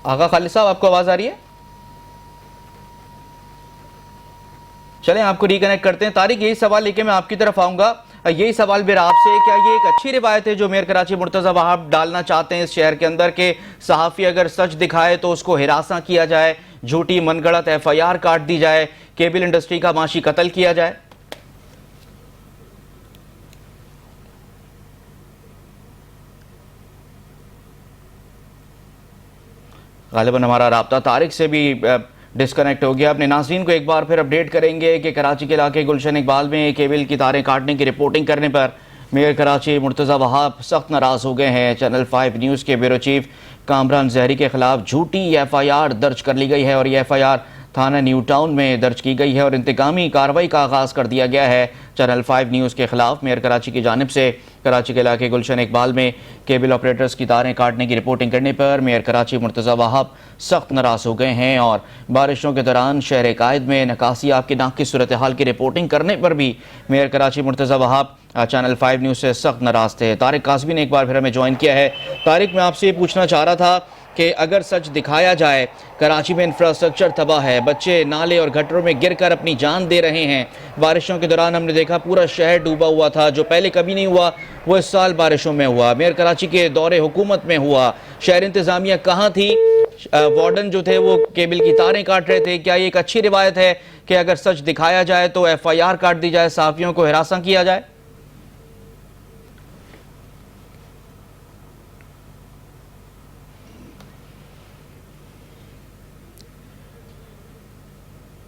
آغا خالد صاحب، آپ کو آواز آ رہی ہے؟ چلیں آپ کو ریکنیکٹ کرتے ہیں. طارق، یہی سوال لے کے میں آپ کی طرف آؤں گا. یہی سوال میرا آپ سے، کیا یہ ایک اچھی روایت ہے جو میئر کراچی مرتضی وہاب ڈالنا چاہتے ہیں اس شہر کے اندر کہ صحافی اگر سچ دکھائے تو اس کو ہراساں کیا جائے، جھوٹی من گڑت ایف آئی آر کاٹ دی جائے، کیبل انڈسٹری کا معاشی قتل کیا جائے؟ غالباً ہمارا رابطہ طارق سے بھی ڈسکنیکٹ ہو گیا۔ اپنے ناظرین کو ایک بار پھر اپڈیٹ کریں گے کہ کراچی کے علاقے گلشن اقبال میں کیبل کی تاریں کاٹنے کی رپورٹنگ کرنے پر میئر کراچی مرتضی وہاب سخت ناراض ہو گئے ہیں۔ چینل 5 نیوز کے بیورو چیف کامران زہری کے خلاف جھوٹی ایف آئی آر درج کر لی گئی ہے اور یہ ایف آئی آر تھانہ نیو ٹاؤن میں درج کی گئی ہے اور انتقامی کارروائی کا آغاز کر دیا گیا ہے۔ چینل 5 نیوز کے خلاف میئر کراچی کی جانب سے کراچی کے علاقے گلشن اقبال میں کیبل آپریٹرز کی تاریں کاٹنے کی رپورٹنگ کرنے پر میئر کراچی مرتضی وہاب سخت ناراض ہو گئے ہیں اور بارشوں کے دوران شہر قائد میں نکاسیاب کی ناقص صورتحال کی رپورٹنگ کرنے پر بھی میئر کراچی مرتضی وہاب چینل 5 نیوز سے سخت ناراض تھے۔ طارق قاسمی نے ایک بار پھر ہمیں جوائن کیا ہے۔ طارق، میں آپ سے یہ پوچھنا چاہ رہا تھا کہ اگر سچ دکھایا جائے کراچی میں انفراسٹرکچر تباہ ہے، بچے نالے اور گٹروں میں گر کر اپنی جان دے رہے ہیں، بارشوں کے دوران ہم نے دیکھا پورا شہر ڈوبا ہوا تھا، جو پہلے کبھی نہیں ہوا وہ اس سال بارشوں میں ہوا، میئر کراچی کے دور حکومت میں ہوا، شہر انتظامیہ کہاں تھی، وارڈن جو تھے وہ کیبل کی تاریں کاٹ رہے تھے؟ کیا یہ ایک اچھی روایت ہے کہ اگر سچ دکھایا جائے تو ایف آئی آر کاٹ دی جائے، صحافیوں کو ہراساں کیا جائے؟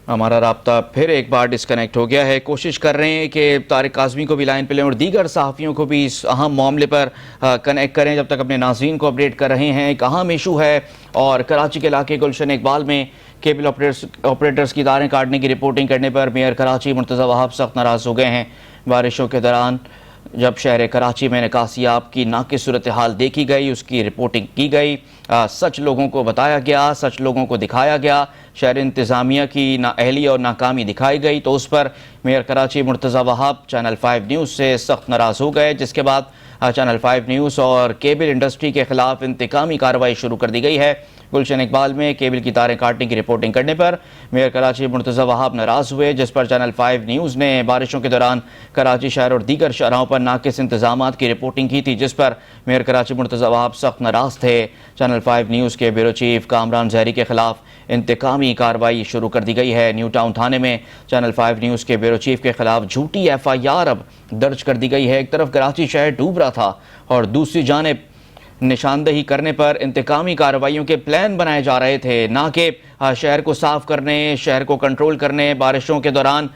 ہمارا رابطہ پھر ایک بار ڈسکنیکٹ ہو گیا ہے۔ کوشش کر رہے ہیں کہ طارق قاسمی کو بھی لائن پہ لیں اور دیگر صحافیوں کو بھی اس اہم معاملے پر کنیکٹ کریں جب تک اپنے ناظرین کو اپڈیٹ کر رہے ہیں۔ ایک اہم ایشو ہے اور کراچی کے علاقے گلشن اقبال میں کیبل آپریٹرز کی تاریں کاٹنے کی رپورٹنگ کرنے پر میئر کراچی مرتضی وہاب سخت ناراض ہو گئے ہیں۔ بارشوں کے دوران جب شہر کراچی میں نکاسیاب کی ناقص صورتحال دیکھی گئی، اس کی رپورٹنگ کی گئی، سچ لوگوں کو بتایا گیا، سچ لوگوں کو دکھایا گیا، شہر انتظامیہ کی نااہلی اور ناکامی دکھائی گئی، تو اس پر میئر کراچی مرتضی وہاب چینل 5 نیوز سے سخت ناراض ہو گئے، جس کے بعد چینل 5 نیوز اور کیبل انڈسٹری کے خلاف انتقامی کارروائی شروع کر دی گئی ہے۔ گلشن اقبال میں کیبل کی تاریں کاٹنے کی رپورٹنگ کرنے پر میئر کراچی مرتضی وہاب ناراض ہوئے، جس پر چینل 5 نیوز نے بارشوں کے دوران کراچی شہر اور دیگر شہروں پر ناقص انتظامات کی رپورٹنگ کی تھی، جس پر میئر کراچی مرتضی وہاب سخت ناراض تھے۔ چینل 5 نیوز کے بیورو چیف کامران زہری کے خلاف انتقامی کارروائی شروع کر دی گئی ہے۔ نیو ٹاؤن تھانے میں چینل 5 نیوز کے بیورو چیف کے خلاف جھوٹی ایف آئی آر اب درج کر دی گئی ہے۔ ایک طرف کراچی شہر ڈوب رہا تھا اور دوسری جانب نشاندہی کرنے پر انتقامی کارروائیوں کے پلان بنائے جا رہے تھے، نہ کہ شہر کو صاف کرنے، شہر کو کنٹرول کرنے، بارشوں کے دوران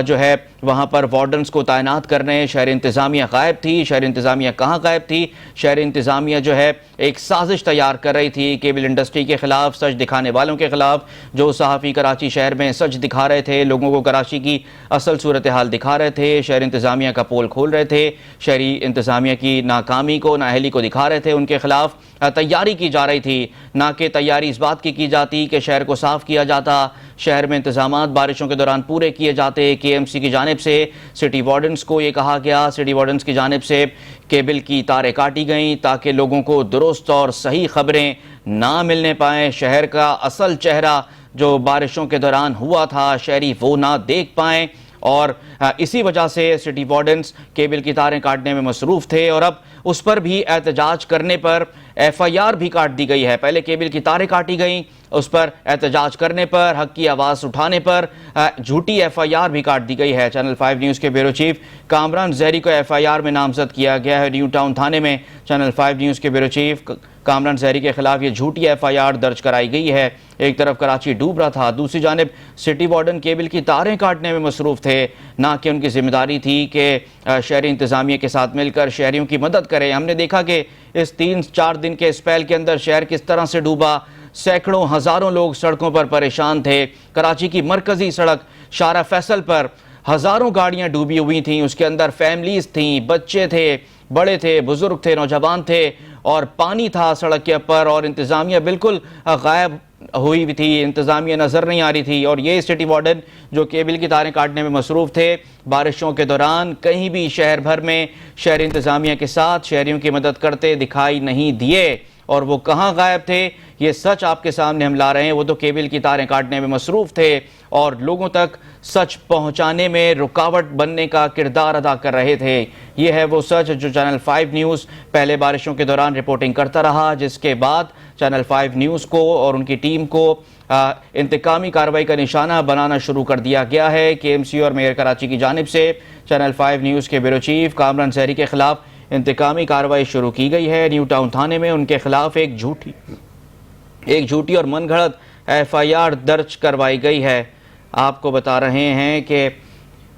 جو ہے وہاں پر وارڈنز کو تعینات کرنے۔ شہر انتظامیہ غائب تھی۔ شہر انتظامیہ کہاں غائب تھی؟ شہر انتظامیہ جو ہے ایک سازش تیار کر رہی تھی کیبل انڈسٹری کے خلاف، سچ دکھانے والوں کے خلاف، جو صحافی کراچی شہر میں سچ دکھا رہے تھے، لوگوں کو کراچی کی اصل صورتحال دکھا رہے تھے، شہر انتظامیہ کا پول کھول رہے تھے، شہری انتظامیہ کی ناکامی کو، نااہلی کو دکھا رہے تھے، ان کے خلاف تیاری کی جا رہی تھی، نہ کہ تیاری اس بات کی جاتی کہ شہر کو صاف کیا جاتا، شہر میں انتظامات بارشوں کے دوران پورے کیے جاتے۔ کے ایم سی کی جانب سے سٹی وارڈنز کو یہ کہا گیا، سٹی وارڈنز کی جانب سے کیبل کی تاریں کاٹی گئیں تاکہ لوگوں کو درست اور صحیح خبریں نہ ملنے پائیں، شہر کا اصل چہرہ جو بارشوں کے دوران ہوا تھا شہری وہ نہ دیکھ پائیں، اور اسی وجہ سے سٹی وارڈنز کیبل کی تاریں کاٹنے میں مصروف تھے اور اب اس پر بھی احتجاج کرنے پر ایف آئی آر بھی کاٹ دی گئی ہے۔ پہلے کیبل کی تاریں کاٹی گئیں، اس پر احتجاج کرنے پر، حق کی آواز اٹھانے پر جھوٹی ایف آئی آر بھی کاٹ دی گئی ہے۔ چینل 5 نیوز کے بیورو چیف کامران زہری کو ایف آئی آر میں نامزد کیا گیا ہے۔ نیو ٹاؤن تھانے میں چینل 5 نیوز کے بیورو چیف کامران زہری کے خلاف یہ جھوٹی ایف آئی آر درج کرائی گئی ہے۔ ایک طرف کراچی ڈوب رہا تھا، دوسری جانب سٹی وارڈن کیبل کی تاریں کاٹنے میں مصروف تھے، نہ کہ ان کی ذمہ داری تھی کہ شہری انتظامیہ کے ساتھ مل کر شہریوں کی مدد کریں۔ ہم نے دیکھا کہ اس 3-4 دن کے اسپیل کے اندر شہر کس طرح سے ڈوبا، سینکڑوں ہزاروں لوگ سڑکوں پر پریشان تھے۔ کراچی کی مرکزی سڑک شارع فیصل پر ہزاروں گاڑیاں ڈوبی ہوئی تھیں، اس کے اندر فیملیز تھیں، بچے تھے، بڑے تھے، بزرگ تھے، نوجوان تھے، اور پانی تھا سڑک کے اوپر، اور انتظامیہ بالکل غائب ہوئی بھی تھی، انتظامیہ نظر نہیں آ رہی تھی۔ اور یہ سٹی وارڈن جو کیبل کی تاریں کاٹنے میں مصروف تھے، بارشوں کے دوران کہیں بھی شہر بھر میں شہر انتظامیہ کے ساتھ شہریوں کی مدد کرتے دکھائی نہیں دیے۔ اور وہ کہاں غائب تھے، یہ سچ آپ کے سامنے ہم لا رہے ہیں۔ وہ تو کیبل کی تاریں کاٹنے میں مصروف تھے اور لوگوں تک سچ پہنچانے میں رکاوٹ بننے کا کردار ادا کر رہے تھے۔ یہ ہے وہ سچ جو چینل 5 نیوز پہلے بارشوں کے دوران رپورٹنگ کرتا رہا، جس کے بعد چینل 5 نیوز کو اور ان کی ٹیم کو انتقامی کارروائی کا نشانہ بنانا شروع کر دیا گیا ہے۔ KMC اور میئر کراچی کی جانب سے چینل 5 نیوز کے بیورو چیف کامران زہری کے خلاف انتقامی کارروائی شروع کی گئی ہے۔ نیو ٹاؤن تھانے میں ان کے خلاف ایک جھوٹی اور من گھڑت FIR درج کروائی گئی ہے۔ آپ کو بتا رہے ہیں کہ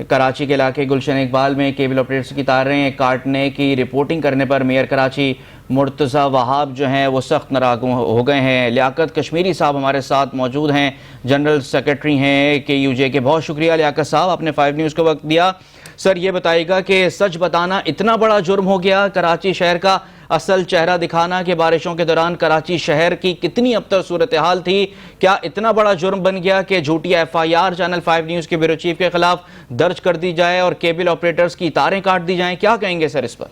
کراچی کے علاقے گلشن اقبال میں کیبل آپریٹرز کی تاریں کاٹنے کی رپورٹنگ کرنے پر میئر کراچی مرتضی وہاب جو ہیں وہ سخت ناراض ہو گئے ہیں۔ لیاقت کشمیری صاحب ہمارے ساتھ موجود ہیں، جنرل سیکرٹری ہیں KUJ کے۔ بہت شکریہ لیاقت صاحب، آپ نے 5 نیوز کو وقت دیا۔ سر یہ بتائیے گا کہ سچ بتانا اتنا بڑا جرم ہو گیا، کراچی شہر کا اصل چہرہ دکھانا کہ بارشوں کے دوران کراچی شہر کی کتنی ابتر صورتحال تھی، کیا اتنا بڑا جرم بن گیا کہ جھوٹی FIR چینل 5 نیوز کے بیورو چیف کے خلاف درج کر دی جائے اور کیبل آپریٹرز کی تاریں کاٹ دی جائیں؟ کیا کہیں گے سر اس پر؟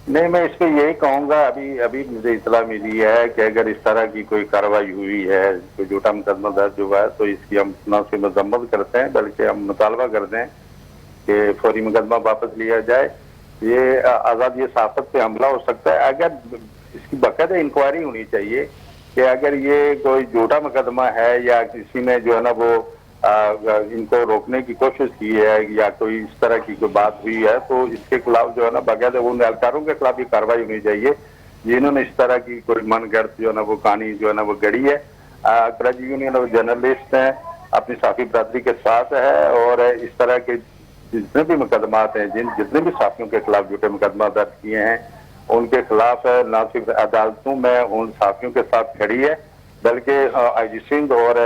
نہیں، میں اس پہ یہی کہوں گا، ابھی مجھے اطلاع ملی ہے کہ اگر اس طرح کی کوئی کارروائی ہوئی ہے، کوئی جھوٹا مقدمہ درج ہوا ہے، تو اس کی ہم نہ صرف مذمت کرتے ہیں بلکہ ہم مطالبہ کرتے ہیں کہ فوری مقدمہ واپس لیا جائے۔ یہ آزادی صحافت پہ حملہ ہو سکتا ہے۔ اگر اس کی باقاعدہ انکوائری ہونی چاہیے کہ اگر یہ کوئی جھوٹا مقدمہ ہے یا کسی نے جو ہے نا وہ ان کو روکنے کی کوشش کی ہے یا کوئی اس طرح کی کوئی بات ہوئی ہے، تو اس کے خلاف جو ہے نا باقاعدہ ان اہلکاروں کے خلاف بھی کارروائی ہونی چاہیے جنہوں نے اس طرح کی کوئی من گھڑت جو ہے نا وہ کہانی جو ہے نا وہ گڑی ہے۔ کراچی یونین آف جرنلسٹ ہیں، اپنی صحافی برادری کے ساتھ ہے، اور اس طرح کے جتنے بھی مقدمات ہیں، جتنے بھی صحافیوں کے خلاف جھوٹے مقدمات درج کیے ہیں، ان کے خلاف نہ صرف عدالتوں میں ان صحافیوں کے ساتھ کھڑی ہے بلکہ IG سندھ اور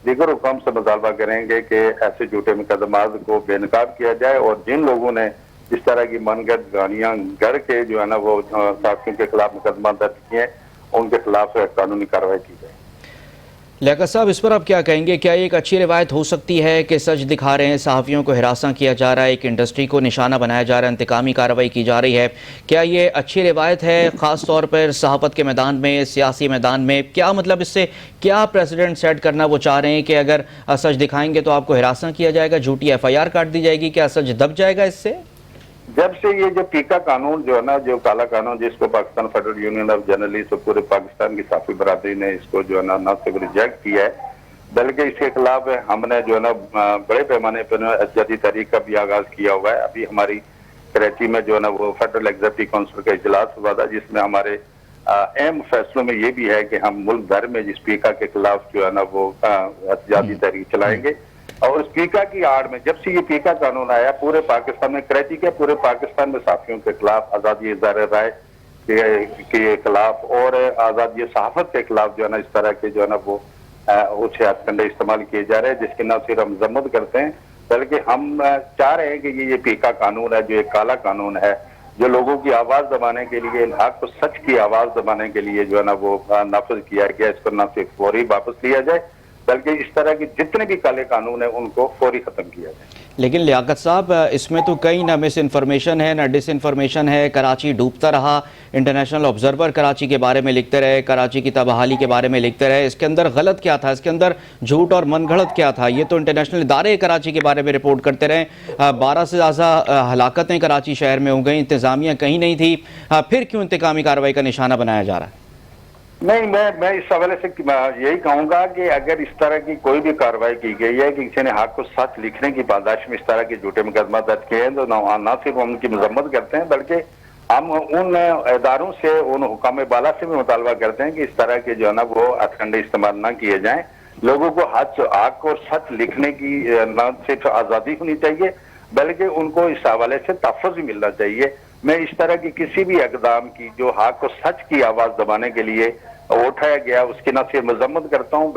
دیگر حکام سے مطالبہ کریں گے کہ ایسے جھوٹے مقدمات کو بے نقاب کیا جائے، اور جن لوگوں نے اس طرح کی من گھڑت گاڑیاں گڑھ کے جو ہے نا وہ صحافیوں کے خلاف مقدمات درج کیے ہیں، ان کے خلاف قانونی کارروائی کی جائے۔ لیاقت صاحب اس پر آپ کیا کہیں گے؟ کیا یہ ایک اچھی روایت ہو سکتی ہے کہ سچ دکھا رہے ہیں، صحافیوں کو ہراساں کیا جا رہا ہے، ایک انڈسٹری کو نشانہ بنایا جا رہا ہے، انتقامی کارروائی کی جا رہی ہے، کیا یہ اچھی روایت ہے خاص طور پر صحافت کے میدان میں، سیاسی میدان میں؟ کیا مطلب اس سے کیا پریزیڈنٹ سیٹ کرنا وہ چاہ رہے ہیں کہ اگر سچ دکھائیں گے تو آپ کو ہراساں کیا جائے گا، جھوٹی FIR کاٹ دی جائے گی؟ کیا سچ دب جائے گا اس سے؟ جب سے یہ جو پیکا قانون جو ہے نا، جو کالا قانون جس کو Pakistan federal union of journalist اور پورے پاکستان کی صحافی برادری نے اس کو جو ہے نا صرف ریجیکٹ کیا ہے بلکہ اس کے خلاف ہم نے جو ہے نا بڑے پیمانے پر احتجاجی تحریک کا بھی آغاز کیا ہوا ہے۔ ابھی ہماری کراچی میں جو ہے نا وہ فیڈرل ایگزیکٹو کونسل کا اجلاس ہوا تھا، جس میں ہمارے اہم فیصلوں میں یہ بھی ہے کہ ہم ملک بھر میں جس پیکا کے خلاف جو ہے نا وہ احتجاجی تحریک چلائیں گے، اور اس پیکا کی آڑ میں جب سے یہ پیکا قانون آیا پورے پاکستان میں، کراچی کے پورے پاکستان میں صحافیوں کے خلاف، آزادی اظہار رائے کے خلاف اور آزادی صحافت کے خلاف جو ہے نا اس طرح کے جو ہے نا وہ اچھے ہتھ کنڈے استعمال کیے جا رہے ہیں، جس کی نہ صرف ہم مذمت کرتے ہیں بلکہ ہم چاہ رہے ہیں کہ یہ پیکا قانون ہے جو ایک کالا قانون ہے، جو لوگوں کی آواز دبانے کے لیے، حق و سچ کی آواز دبانے کے لیے جو ہے نا وہ نافذ کیا گیا، اس پر نہ صرف فوری واپس لیا جائے بلکہ اس طرح کے جتنے بھی کالے قانون ہیں ان کو فوری ختم کیا جائے۔ لیکن لیاقت صاحب اس میں تو کئی نہ مس انفارمیشن ہے نہ ڈس انفارمیشن ہے۔ کراچی ڈوبتا رہا، انٹرنیشنل آبزرور کراچی کے بارے میں لکھتے رہے، کراچی کی تباہی کے بارے میں لکھتے رہے، اس کے اندر غلط کیا تھا؟ اس کے اندر جھوٹ اور من گھڑت کیا تھا؟ یہ تو انٹرنیشنل ادارے کراچی کے بارے میں رپورٹ کرتے رہے، 12 سے زیادہ ہلاکتیں کراچی شہر میں ہو گئیں، انتظامیہ کہیں نہیں تھی، پھر کیوں انتقامی کارروائی کا نشانہ بنایا جا رہا ہے؟ نہیں، میں اس حوالے سے یہی کہوں گا کہ اگر اس طرح کی کوئی بھی کارروائی کی گئی ہے کہ کسی نے حق کو سچ لکھنے کی پاداش میں اس طرح کے جھوٹے مقدمات درج کیے ہیں، تو نہ صرف ہم ان کی مذمت کرتے ہیں بلکہ ہم ان اداروں سے، ان حکام بالا سے بھی مطالبہ کرتے ہیں کہ اس طرح کے جو ہے نا وہ ہتھ کنڈے استعمال نہ کیے جائیں۔ لوگوں کو حق اور سچ لکھنے کی نہ صرف آزادی ہونی چاہیے بلکہ ان کو اس حوالے سے تحفظ بھی ملنا چاہیے۔ میں اس طرح کی کسی بھی اقدام کی جو حق اور سچ کی آواز دبانے کے لیے اٹھایا گیا اس کی نہ صرف مذمت کرتا ہوں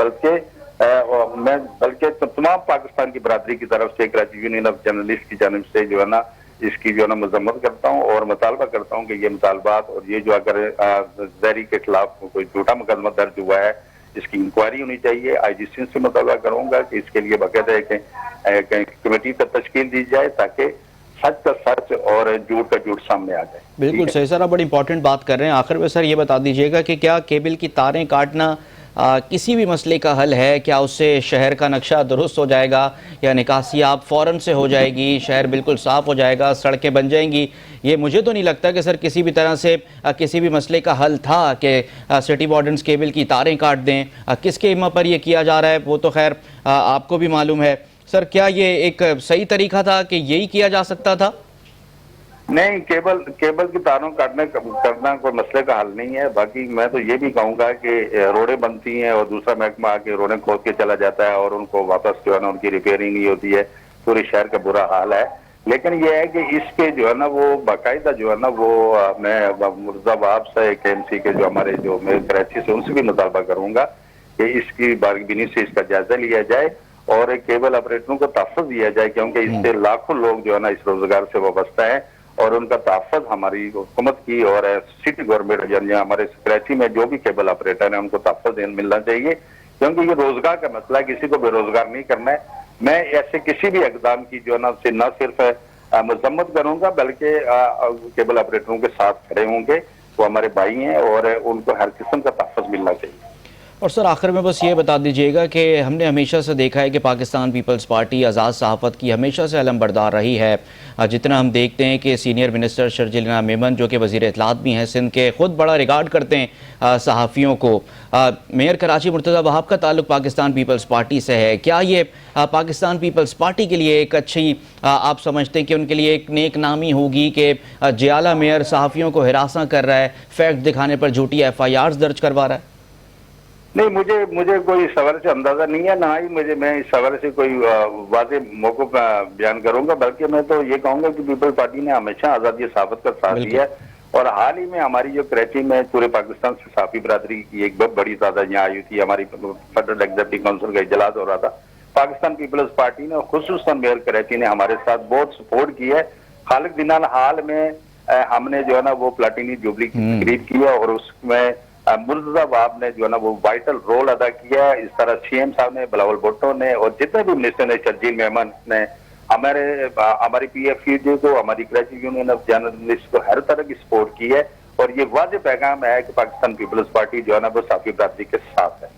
بلکہ تمام پاکستان کی برادری کی طرف سے، کراچی یونین آف جرنلسٹ کی جانب سے جو ہے نا اس کی جو ہے نا مذمت کرتا ہوں اور مطالبہ کرتا ہوں کہ یہ مطالبات اور یہ جو اگر زہری کے خلاف کوئی جھوٹا مقدمہ درج ہوا ہے اس کی انکوائری ہونی چاہیے۔ IG سندھ سے مطالبہ کروں گا کہ اس کے لیے باقاعدہ ایک کمیٹی کا تشکیل دی جائے تاکہ سچ کا سچ اور جھوٹ کا جھوٹ سامنے آ جائے. بالکل صحیح سر، آپ بڑی امپورٹنٹ بات کر رہے ہیں. آخر میں سر یہ بتا دیجئے گا کہ کیا کیبل کی تاریں کاٹنا کسی بھی مسئلے کا حل ہے؟ کیا اس سے شہر کا نقشہ درست ہو جائے گا یا نکاسی آب فوراً سے ہو جائے گی، شہر بالکل صاف ہو جائے گا، سڑکیں بن جائیں گی؟ یہ مجھے تو نہیں لگتا کہ سر کسی بھی طرح سے کسی بھی مسئلے کا حل تھا کہ سٹی وارڈنز کیبل کی تاریں کاٹ دیں. کس کے ذمہ پر یہ کیا جا رہا ہے وہ تو خیر آپ کو بھی معلوم ہے. سر کیا یہ ایک صحیح طریقہ تھا کہ یہی کیا جا سکتا تھا؟ نہیں، کیبل کی تاروں کرنا کوئی مسئلے کا حل نہیں ہے. باقی میں تو یہ بھی کہوں گا کہ روڈیں بنتی ہیں اور دوسرا محکمہ آ کے روڈیں کھود کے چلا جاتا ہے اور ان کو واپس جو ہے نا ان کی ریپیئرنگ نہیں ہوتی ہے. پورے شہر کا برا حال ہے. لیکن یہ ہے کہ اس کے جو ہے نا وہ باقاعدہ جو ہے نا وہ میں مرتضیٰ وہاب سے KMC کے جو ہمارے جو میئر کراچی سے ان سے بھی مطالبہ کروں گا کہ اس کی بارگینی سے اس کا جائزہ لیا جائے اور کیبل آپریٹروں کو تحفظ دیا جائے، کیونکہ اس سے لاکھوں لوگ جو ہے نا اس روزگار سے وابستہ ہیں اور ان کا تحفظ ہماری حکومت کی اور سٹی گورنمنٹ یعنی ہمارے کراچی میں جو بھی کیبل آپریٹر ہیں ان کو تحفظ ملنا چاہیے، کیونکہ یہ روزگار کا مسئلہ ہے، کسی کو بے روزگار نہیں کرنا ہے. میں ایسے کسی بھی اقدام کی جو ہے نا سے نہ صرف مذمت کروں گا بلکہ کیبل آپریٹروں کے ساتھ کھڑے ہوں گے. وہ ہمارے بھائی ہیں اور ان کو ہر قسم کا تحفظ ملنا چاہیے. اور سر آخر میں بس یہ بتا دیجئے گا کہ ہم نے ہمیشہ سے دیکھا ہے کہ پاکستان پیپلز پارٹی آزاد صحافت کی ہمیشہ سے علم بردار رہی ہے. جتنا ہم دیکھتے ہیں کہ سینئر منسٹر شرجیل میمن جو کہ وزیر اطلاعات بھی ہیں سندھ کے، خود بڑا ریگارڈ کرتے ہیں صحافیوں کو. میئر کراچی مرتضیٰ وہاب کا تعلق پاکستان پیپلز پارٹی سے ہے. کیا یہ پاکستان پیپلز پارٹی کے لیے ایک اچھی آپ سمجھتے ہیں کہ ان کے لیے ایک نیک نامی ہوگی کہ جیالہ میئر صحافیوں کو ہراساں کر رہا ہے، فیکٹ دکھانے پر جھوٹی FIRs درج کروا رہا ہے؟ نہیں، مجھے کوئی اس حوالے سے اندازہ نہیں ہے، نہ ہی میں اس حوالے سے کوئی واضح موقف بیان کروں گا. بلکہ میں تو یہ کہوں گا کہ پیپل پارٹی نے ہمیشہ آزادی صحافت کا ساتھ دیا ہے اور حال ہی میں ہماری جو کراچی میں پورے پاکستان سے صحافی برادری کی ایک بہت بڑی تعداد یہاں آئی تھی. ہماری فیڈرل ایگزیکٹو کونسل کا اجلاس ہو رہا تھا. پاکستان پیپلز پارٹی نے خصوصاً میئر کراچی نے ہمارے ساتھ بہت سپورٹ کی ہے. خالق دینال حال میں ہم نے جو ہے نا وہ پلاٹینی جوبلی کی تقریب کی ہے اور اس میں مرتضیٰ وہاب نے جو ہے نا وہ وائٹل رول ادا کیا. اس طرح CM صاحب نے، بلاول بھٹو نے اور جتنے بھی منسٹر نے، شرجیل میمن نے ہماری PFU کو، ہماری کراچی یونین آف جرنلسٹ کو ہر طرح کی سپورٹ کی ہے. اور یہ واضح پیغام ہے کہ پاکستان پیپلز پارٹی جو ہے نا وہ صحافی برادری کے ساتھ ہے.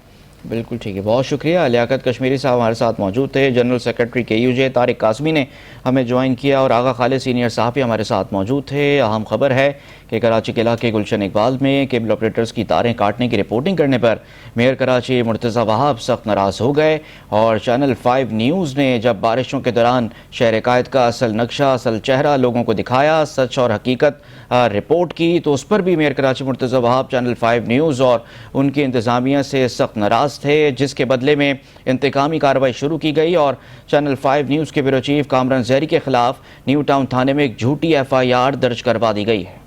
بالکل ٹھیک ہے، بہت شکریہ. لیاقت کشمیری صاحب ہمارے ساتھ موجود تھے. General secretary KUJ Tariq Qasmi نے ہمیں جوائن کیا اور آغا خالد سینئر صحافی ہمارے ساتھ موجود تھے. اہم خبر ہے کہ کراچی کے علاقے گلشن اقبال میں کیبل آپریٹرز کی تاریں کاٹنے کی رپورٹنگ کرنے پر میئر کراچی مرتضیٰ وہاب سخت ناراض ہو گئے اور چینل 5 نیوز نے جب بارشوں کے دوران شہر قائد کا اصل نقشہ، اصل چہرہ لوگوں کو دکھایا، سچ اور حقیقت رپورٹ کی، تو اس پر بھی میئر کراچی مرتضیٰ وہاب چینل 5 نیوز اور ان کی انتظامیہ سے سخت ناراض تھے، جس کے بدلے میں انتقامی کارروائی شروع کی گئی اور چینل 5 نیوز کے بیورو چیف کامران زہری کے خلاف نیو ٹاؤن تھانے میں ایک جھوٹی FIR درج کروا دی گئی ہے.